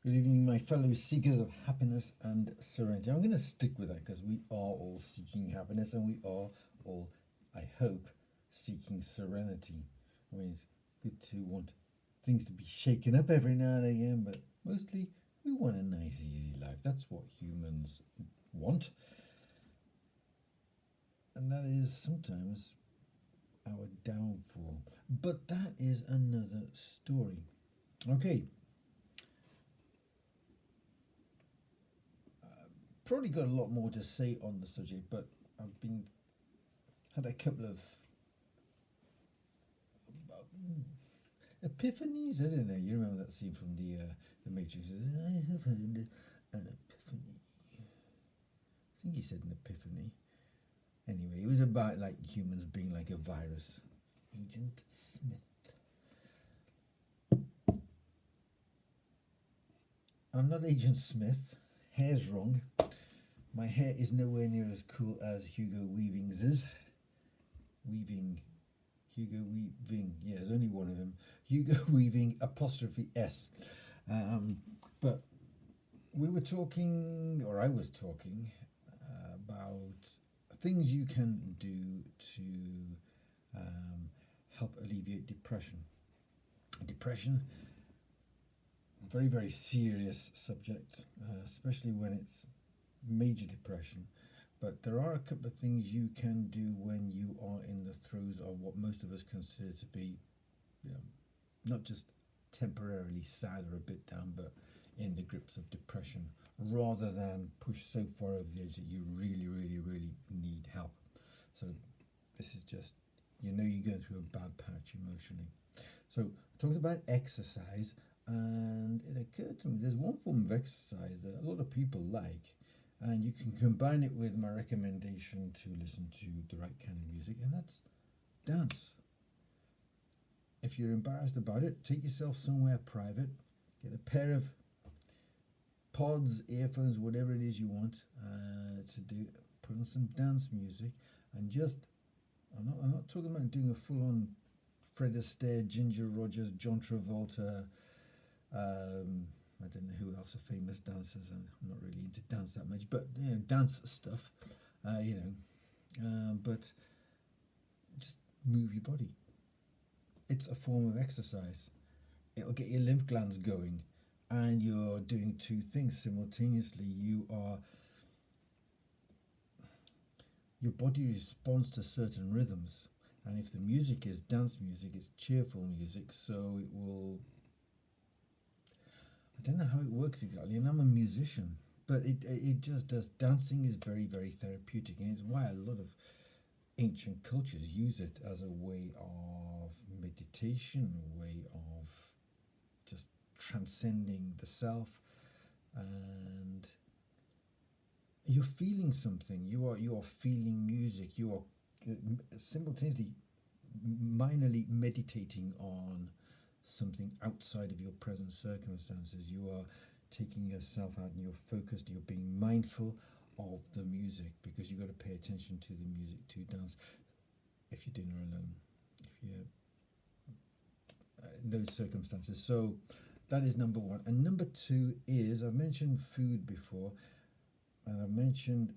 Good evening, my fellow seekers of happiness and serenity. I'm going to stick with that because we are all seeking happiness and we are all, I hope, seeking serenity. I mean, it's good to want things to be shaken up every now and again, but mostly we want a nice, easy life. That's what humans want. And that is sometimes our downfall. But that is another story. Okay, probably got a lot more to say on the subject, but I've been had a couple of epiphanies. I don't know. You remember that scene from the Matrix? I have had an epiphany. I think he said an epiphany. Anyway, it was about like humans being like a virus. Agent Smith. I'm not Agent Smith. Hair's wrong. My hair is nowhere near as cool as Hugo Weaving's is. Hugo Weaving, yeah, there's only one of them. Hugo Weaving apostrophe S. But we were talking, or I was talking, about things you can do to help alleviate depression. Depression, very, very serious subject, especially when it's major depression. But there are a couple of things you can do when you are in the throes of what most of us consider to be, not just temporarily sad or a bit down, but in the grips of depression, rather than push so far over the edge that you really, really, really need help. So this is just, you're going through a bad patch emotionally. So I talked about exercise, and it occurred to me there's one form of exercise that a lot of people like, and you can combine it with my recommendation to listen to the right kind of music, and that's dance. If you're embarrassed about it, take yourself somewhere private, get a pair of pods, earphones, whatever it is you want to do, put on some dance music, and just, I'm not talking about doing a full-on Fred Astaire, Ginger Rogers, John Travolta, I don't know who else are famous dancers. I'm not really into dance that much, but dance stuff, but just move your body. It's a form of exercise. It'll get your lymph glands going, and you're doing two things simultaneously. Your body responds to certain rhythms, and if the music is dance music, it's cheerful music, so it will. I don't know how it works exactly, and I'm a musician, but it just does. Dancing is very, very therapeutic, and it's why a lot of ancient cultures use it as a way of meditation, a way of just transcending the self, and you're feeling something. You are feeling music. You are simultaneously minorly meditating on something outside of your present circumstances. You are taking yourself out and you're focused, you're being mindful of the music, because you've got to pay attention to the music to dance if you're doing it alone, if you're in those circumstances. So that is number one. And number two is, I've mentioned food before, and I've mentioned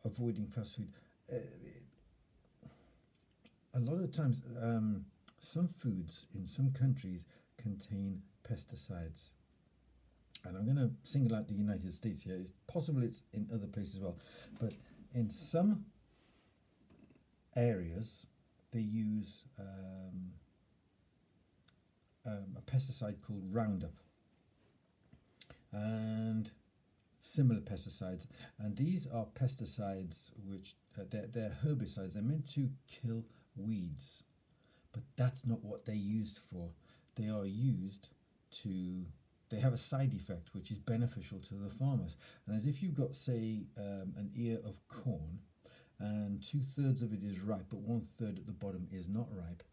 avoiding fast food. A lot of times, some foods in some countries contain pesticides. And I'm going to single out the United States here. It's possible it's in other places as well. But in some areas, they use a pesticide called Roundup and similar pesticides. And these are pesticides which, they're herbicides. They're meant to kill weeds. But that's not what they're used for. They are used to, they have a side effect which is beneficial to the farmers. And as if you've got, say, an ear of corn, and 2/3 of it is ripe, but 1/3 at the bottom is not ripe,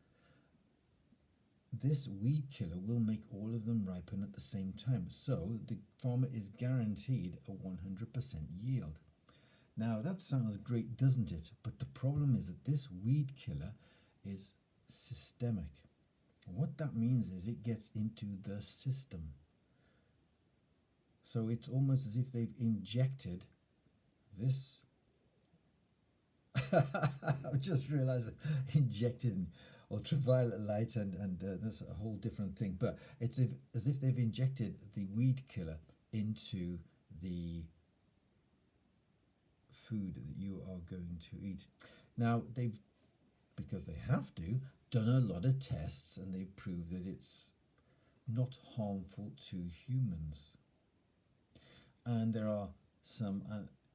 this weed killer will make all of them ripen at the same time. So the farmer is guaranteed a 100% yield. Now that sounds great, doesn't it? But the problem is that this weed killer is systemic. What that means is it gets into the system. So it's almost as if they've injected this. I've just realized injected ultraviolet light, and that's a whole different thing. But it's as if they've injected the weed killer into the food that you are going to eat. Now, because they have to, done a lot of tests, and they've proved that it's not harmful to humans. And there are some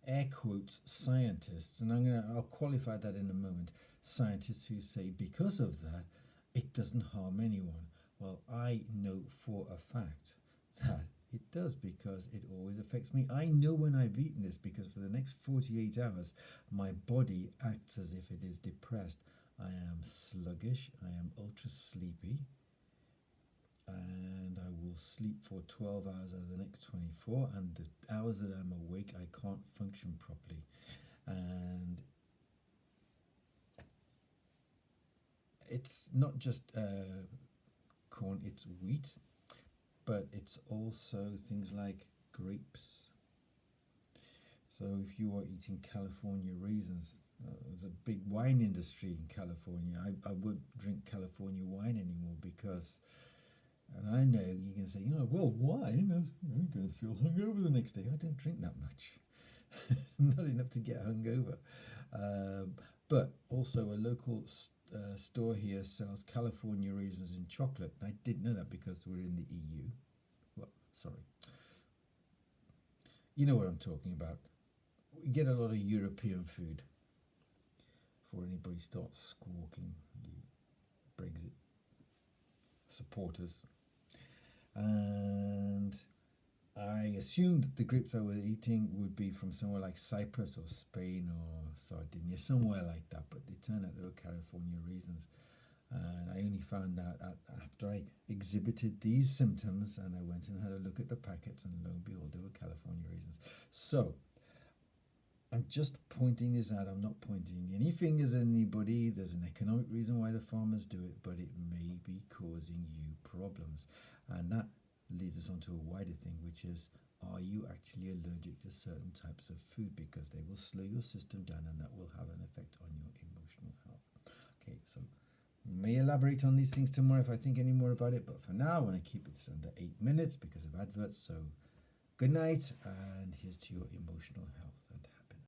air quotes scientists, and I'll qualify that in a moment, scientists who say because of that it doesn't harm anyone. Well, I know for a fact that it does, because it always affects me. I know when I've eaten this, because for the next 48 hours my body acts as if it is depressed. I am sluggish, I am ultra sleepy, and I will sleep for 12 hours out of the next 24, and the hours that I'm awake I can't function properly. And it's not just corn, it's wheat, but it's also things like grapes. So if you are eating California raisins, there's a big wine industry in California. I won't drink California wine anymore, because, and I know you can say, well, wine, I'm going to feel hungover the next day. I don't drink that much. Not enough to get hungover. But also a local store here sells California raisins in chocolate. I didn't know that because we're in the EU. Well, sorry. You know what I'm talking about. We get a lot of European food. Before anybody starts squawking, you Brexit supporters. And I assumed that the grapes I was eating would be from somewhere like Cyprus or Spain or Sardinia, somewhere like that, but it turned out they were California raisins. And I only found out after I exhibited these symptoms, and I went and had a look at the packets, and lo and behold, they were California raisins. So I'm just pointing this out. I'm not pointing any fingers at anybody. There's an economic reason why the farmers do it, but it may be causing you problems. And that leads us on to a wider thing, which is, are you actually allergic to certain types of food? Because they will slow your system down, and that will have an effect on your emotional health. Okay, so may elaborate on these things tomorrow if I think any more about it, but for now I want to keep this under 8 minutes because of adverts. So good night, and here's to your emotional health.